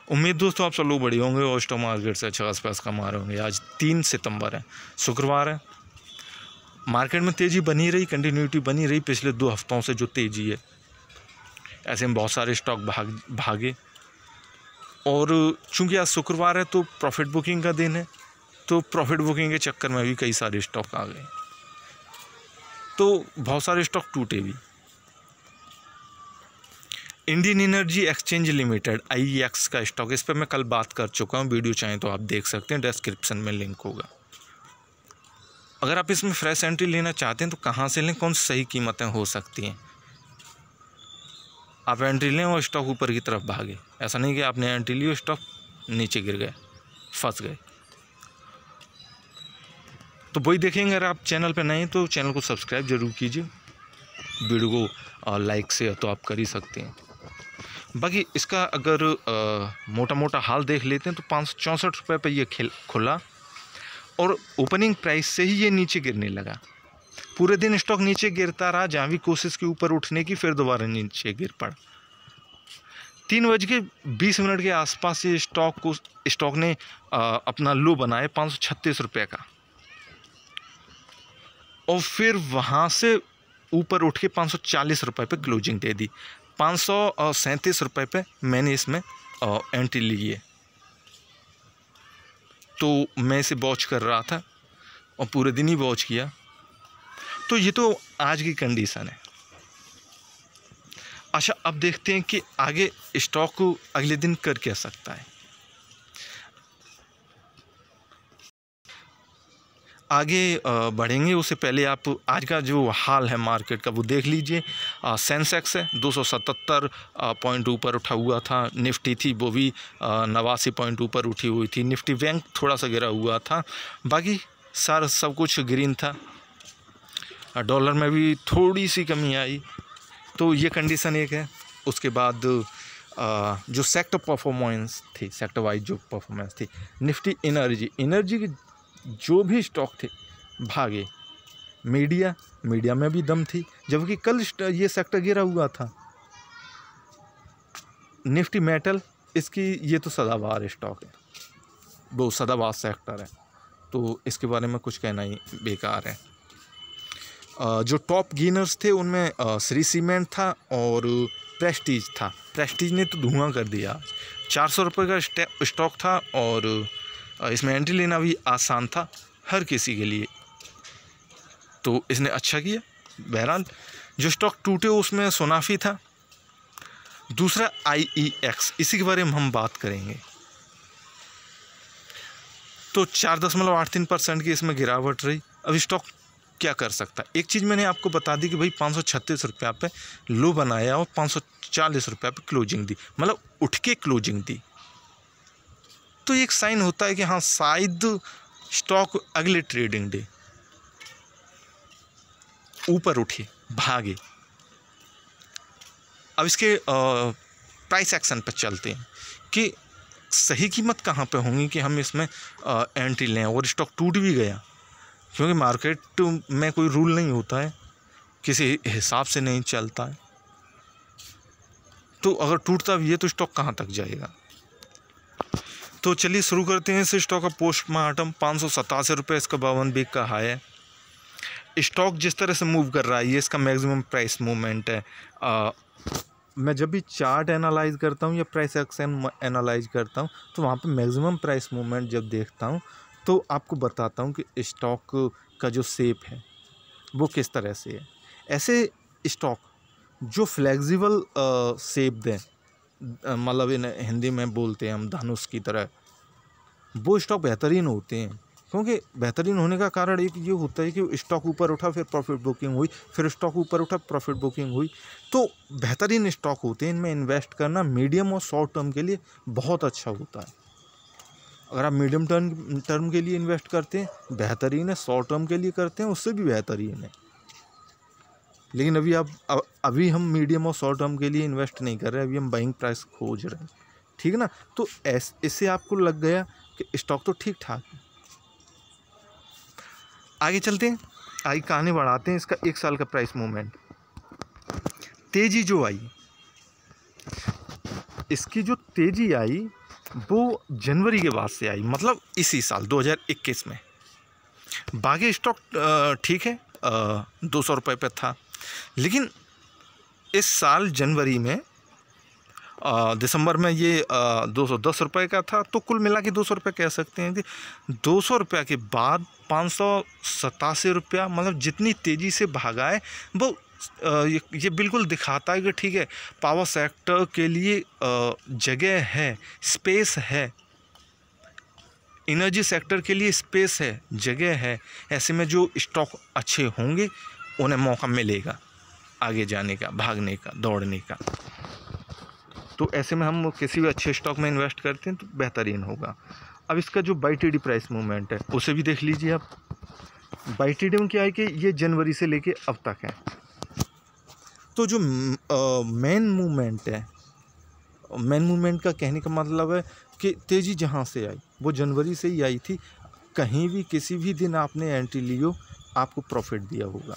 उम्मीद दोस्तों आप सब लोग बढ़िया होंगे और स्टॉक मार्केट से अच्छा आसपास कमा रहे होंगे। आज 3 सितंबर है, शुक्रवार है। मार्केट में तेज़ी बनी रही, कंटिन्यूटी बनी रही पिछले 2 हफ्तों से जो तेज़ी है। ऐसे में बहुत सारे स्टॉक भागे और चूंकि आज शुक्रवार है तो प्रॉफिट बुकिंग का दिन है, तो प्रॉफिट बुकिंग के चक्कर में भी कई सारे स्टॉक आ गए, तो बहुत सारे स्टॉक टूटे भी। Indian energy exchange limited IEX का स्टॉक, इस पर मैं कल बात कर चुका हूँ, वीडियो चाहें तो आप देख सकते हैं, डिस्क्रिप्शन में लिंक होगा। अगर आप इसमें फ्रेश एंट्री लेना चाहते हैं तो कहाँ से लें, कौन सी सही कीमतें हो सकती हैं। आप एंट्री लें और स्टॉक ऊपर की तरफ भागे, ऐसा नहीं कि आपने एंट्री ली और स्टॉक नीचे गिर गए, फंस गए। तो वही देखेंगे। अगर आप चैनल पर नए हैं तो चैनल को सब्सक्राइब जरूर कीजिए, वीडियो को लाइक से तो आप कर ही सकते हैं। बाकी इसका अगर मोटा मोटा हाल देख लेते हैं तो 564 रुपये पर ये खुला और ओपनिंग प्राइस से ही ये नीचे गिरने लगा। पूरे दिन स्टॉक नीचे गिरता रहा, जहाँ भी कोशिश की ऊपर उठने की, फिर दोबारा नीचे गिर पड़ा। 3:20 के आसपास ये स्टॉक ने अपना लो बनाया 536 रुपये का, और फिर वहाँ से ऊपर उठ के 540 रुपये पे क्लोजिंग दे दी। 537 रुपये पे मैंने इसमें एंट्री ली है, तो मैं इसे वॉच कर रहा था और पूरे दिन ही वॉच किया। तो ये तो आज की कंडीशन है। अच्छा, अब देखते हैं कि आगे स्टॉक अगले दिन कर क्या सकता है। आगे बढ़ेंगे उससे पहले आप आज का जो हाल है मार्केट का वो देख लीजिए। सेंसेक्स है 277 पॉइंट ऊपर उठा हुआ था। निफ्टी थी वो भी 89 पॉइंट ऊपर उठी हुई थी। निफ्टी बैंक थोड़ा सा गिरा हुआ था, बाकी सारा सब कुछ ग्रीन था। डॉलर में भी थोड़ी सी कमी आई, तो ये कंडीशन एक है। उसके बाद जो सेक्टर परफॉर्मेंस थी, सेक्टर वाइज जो परफॉर्मेंस थी, निफ्टी एनर्जी के जो भी स्टॉक थे भागे। मीडिया में भी दम थी, जबकि कल ये सेक्टर गिरा हुआ था। निफ्टी मेटल, इसकी ये तो सदाबहार स्टॉक है, वो सदाबहार सेक्टर है, तो इसके बारे में कुछ कहना ही बेकार है। जो टॉप गेनर्स थे उनमें श्री सीमेंट था और प्रेस्टीज था। प्रेस्टीज ने तो धुआं कर दिया। 400 रुपये का स्टॉक था और इसमें एंट्री लेना भी आसान था हर किसी के लिए, तो इसने अच्छा किया। बहरहाल जो स्टॉक टूटे उसमें सोनाफी था। दूसरा IEX, इसी के बारे में हम बात करेंगे। तो 4.83% की इसमें गिरावट रही। अब स्टॉक क्या कर सकता है। एक चीज़ मैंने आपको बता दी कि भाई 536 रुपये पे लो बनाया और 540 रुपये पे क्लोजिंग दी, मतलब उठ के क्लोजिंग दी, तो एक साइन होता है कि हाँ शायद स्टॉक अगले ट्रेडिंग डे ऊपर उठे, भागे। अब इसके प्राइस एक्शन पर चलते हैं कि सही कीमत कहाँ पे होंगी कि हम इसमें एंट्री लें। और स्टॉक टूट भी गया, क्योंकि मार्केट में कोई रूल नहीं होता है, किसी हिसाब से नहीं चलता है, तो अगर टूटता भी है तो स्टॉक कहाँ तक जाएगा। तो चलिए शुरू करते हैं इस स्टॉक का पोस्टमार्टम। 587 रुपये इसका 52 वीक का हाई है। स्टॉक जिस तरह से मूव कर रहा है, ये इसका मैक्सिमम प्राइस मूवमेंट है। मैं जब भी चार्ट एनालाइज करता हूँ या प्राइस एक्शन एनालाइज करता हूँ तो वहाँ पे मैक्सिमम प्राइस मूवमेंट जब देखता हूँ तो आपको बताता हूँ कि स्टॉक का जो शेप है वो किस तरह से है। ऐसे स्टॉक जो फ्लेक्सिबल शेप दें, मतलब इन हिंदी में बोलते हैं हम धनुष की तरह, वो स्टॉक बेहतरीन होते हैं। क्योंकि बेहतरीन होने का कारण एक ये होता है कि स्टॉक ऊपर उठा, फिर प्रॉफिट बुकिंग हुई, फिर स्टॉक ऊपर उठा, प्रॉफिट बुकिंग हुई, तो बेहतरीन स्टॉक होते हैं। इनमें इन्वेस्ट करना मीडियम और शॉर्ट टर्म के लिए बहुत अच्छा होता है। अगर आप मीडियम टर्म के लिए इन्वेस्ट करते हैं बेहतरीन है, शॉर्ट टर्म के लिए करते हैं उससे भी बेहतरीन है। लेकिन अभी हम मीडियम और शॉर्ट टर्म के लिए इन्वेस्ट नहीं कर रहे, अभी हम बाइंग प्राइस खोज रहे हैं, ठीक है ना। तो इससे आपको लग गया कि स्टॉक तो ठीक ठाक है। आगे चलते हैं, आगे कहानी बढ़ाते हैं। इसका 1 साल का प्राइस मूवमेंट, तेजी जो आई, इसकी जो तेजी आई वो जनवरी के बाद से आई, मतलब इसी साल 2021 में। बाकी स्टॉक ठीक है 200 रुपये पे था, लेकिन इस साल जनवरी में दिसंबर में ये 210 रुपये का था। तो कुल मिला के 200 रुपये कह सकते हैं कि 200 रुपये के बाद 587 रुपया, मतलब जितनी तेज़ी से भागा है वो ये बिल्कुल दिखाता है कि ठीक है, पावर सेक्टर के लिए जगह है, स्पेस है, एनर्जी सेक्टर के लिए स्पेस है, जगह है। ऐसे में जो स्टॉक अच्छे होंगे उन्हें मौका मिलेगा आगे जाने का, भागने का, दौड़ने का। तो ऐसे में हम किसी भी अच्छे स्टॉक में इन्वेस्ट करते हैं तो बेहतरीन होगा। अब इसका जो BYTD प्राइस मूवमेंट है उसे भी देख लीजिए आप। BYTD में क्या है कि ये जनवरी से लेके अब तक है। तो जो मेन मूवमेंट है, मेन मूवमेंट का कहने का मतलब है कि तेज़ी जहाँ से आई वो जनवरी से ही आई थी। कहीं भी किसी भी दिन आपने एंट्री लियो, आपको प्रॉफिट दिया होगा।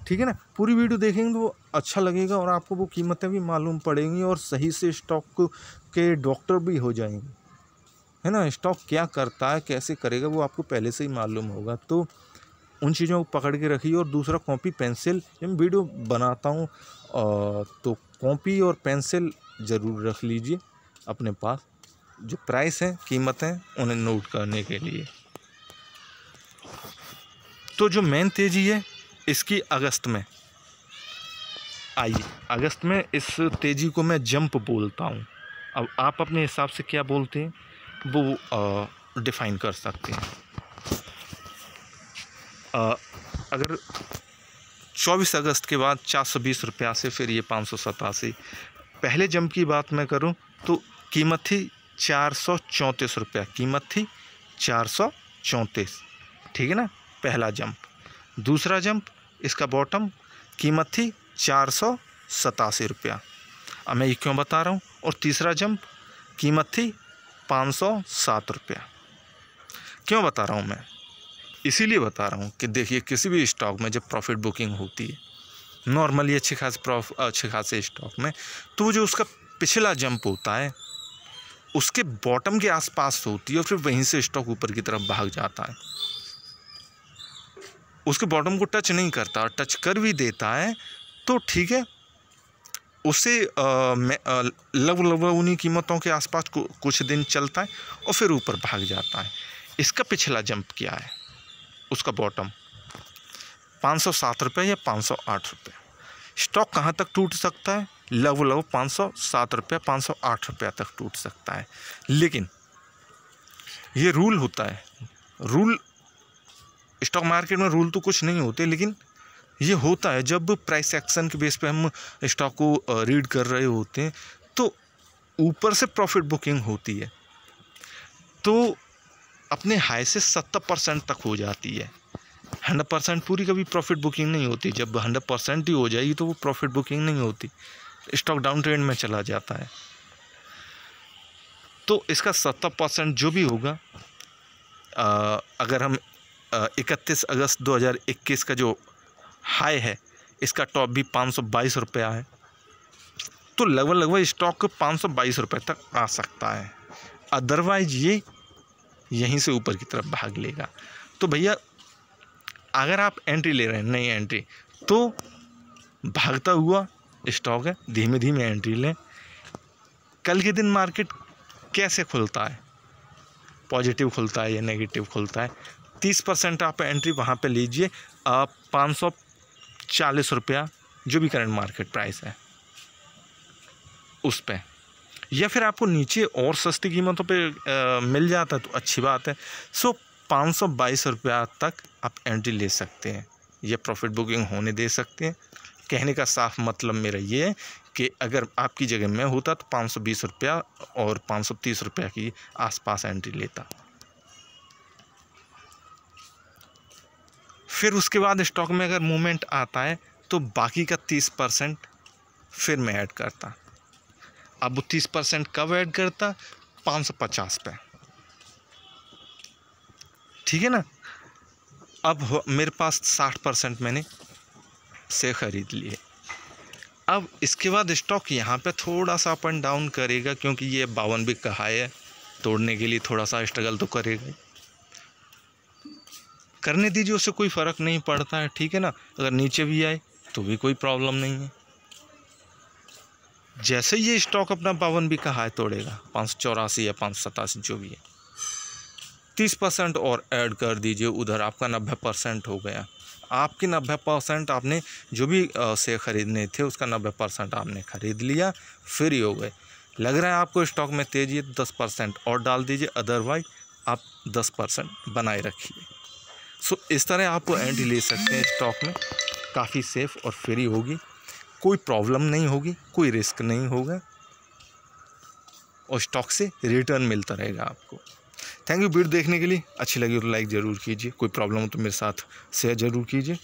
ठीक है ना, पूरी वीडियो देखेंगे तो अच्छा लगेगा और आपको वो कीमतें भी मालूम पड़ेंगी और सही से स्टॉक के डॉक्टर भी हो जाएंगे, है ना। स्टॉक क्या करता है, कैसे करेगा, वो आपको पहले से ही मालूम होगा। तो उन चीज़ों को पकड़ के रखिए। और दूसरा, कॉपी पेंसिल, जब मैं वीडियो बनाता हूँ तो कॉपी और पेंसिल ज़रूर रख लीजिए अपने पास, जो प्राइस हैं, कीमतें, उन्हें नोट करने के लिए। तो जो मेन तेज़ी है इसकी अगस्त में आई। अगस्त में इस तेज़ी को मैं जंप बोलता हूँ। अब आप अपने हिसाब से क्या बोलते हैं वो डिफ़ाइन कर सकते हैं। अगर 24 अगस्त के बाद 420 रुपया से फिर ये 587, पहले जंप की बात मैं करूं तो कीमत थी 434 रुपया, कीमत थी 434, ठीक है ना, पहला जंप। दूसरा जंप, इसका बॉटम, कीमत थी 487 रुपया। अब मैं ये क्यों बता रहा हूँ। और तीसरा जंप, कीमत थी 507 रुपया। क्यों बता रहा हूँ मैं, इसीलिए बता रहा हूँ कि देखिए, किसी भी स्टॉक में जब प्रॉफिट बुकिंग होती है नॉर्मली अच्छे खासे स्टॉक में, तो जो उसका पिछला जंप होता है उसके बॉटम के आसपास होती है और फिर वहीं से स्टॉक ऊपर की तरफ भाग जाता है। उसके बॉटम को टच नहीं करता, टच कर भी देता है तो ठीक है, उसे लगभग उन्हीं कीमतों के आसपास कुछ दिन चलता है और फिर ऊपर भाग जाता है। इसका पिछला जंप क्या है, उसका बॉटम 507 रुपये या 508 रुपये। स्टॉक कहाँ तक टूट सकता है, लगभग 507 रुपये 508 रुपया तक टूट सकता है। लेकिन ये रूल होता है, रूल स्टॉक मार्केट में रूल तो कुछ नहीं होते, लेकिन ये होता है जब प्राइस एक्शन के बेस पे हम स्टॉक को रीड कर रहे होते हैं तो ऊपर से प्रॉफिट बुकिंग होती है तो अपने हाई से 70% तक हो जाती है। 100% पूरी कभी प्रॉफिट बुकिंग नहीं होती। जब 100% ही हो जाएगी तो वो प्रॉफिट बुकिंग नहीं होती, स्टॉक डाउन ट्रेंड में चला जाता है। तो इसका 70% जो भी होगा, अगर हम 31 अगस्त 2021 का जो हाई है, इसका टॉप भी 522 रुपया है, तो लगभग स्टॉक 522 रुपये तक आ सकता है। अदरवाइज ये यहीं से ऊपर की तरफ भाग लेगा। तो भैया, अगर आप एंट्री ले रहे हैं, नई एंट्री, तो भागता हुआ स्टॉक है, धीमे धीमे एंट्री लें। कल के दिन मार्केट कैसे खुलता है, पॉजिटिव खुलता है या नेगेटिव खुलता है, 30% आप एंट्री वहाँ पे लीजिए। 540 रुपया जो भी करंट मार्केट प्राइस है उस पे, या फिर आपको नीचे और सस्ती कीमतों पे मिल जाता है तो अच्छी बात है। 522 रुपया तक आप एंट्री ले सकते हैं, ये प्रॉफिट बुकिंग होने दे सकते हैं। कहने का साफ मतलब मेरा ये है कि अगर आपकी जगह में होता तो 520 रुपया और 530 रुपया की आसपास एंट्री लेता। फिर उसके बाद स्टॉक में अगर मूवमेंट आता है तो बाकी का 30% फिर मैं ऐड करता। अब वो 30% कब ऐड करता, 550 पे, ठीक है ना। अब मेरे पास 60% मैंने से ख़रीद लिए। अब इसके बाद स्टॉक यहाँ पे थोड़ा सा अप एंड डाउन करेगा, क्योंकि ये 52 बिक का हाई है, तोड़ने के लिए थोड़ा सा स्ट्रगल तो करेगा। करने दीजिए, उससे कोई फ़र्क नहीं पड़ता है, ठीक है ना। अगर नीचे भी आए तो भी कोई प्रॉब्लम नहीं है। जैसे ये स्टॉक अपना 52 बिक का हाई तोड़ेगा, 584 या 587 जो भी है, 30% और ऐड कर दीजिए उधर, आपका 90% हो गया। आपके 90% आपने जो भी शेयर ख़रीदने थे उसका 90% आपने ख़रीद लिया, फ्री हो गए। लग रहा है आपको स्टॉक में तेज़ी है, 10% और डाल दीजिए, अदरवाइज आप 10% बनाए रखिए। सो इस तरह आप एंट्री ले सकते हैं स्टॉक में, काफ़ी सेफ़ और फ्री होगी, कोई प्रॉब्लम नहीं होगी, कोई रिस्क नहीं होगा, और स्टॉक से रिटर्न मिलता रहेगा आपको। थैंक यू वीडियो देखने के लिए। अच्छी लगी तो लाइक ज़रूर कीजिए, कोई प्रॉब्लम हो तो मेरे साथ शेयर ज़रूर कीजिए।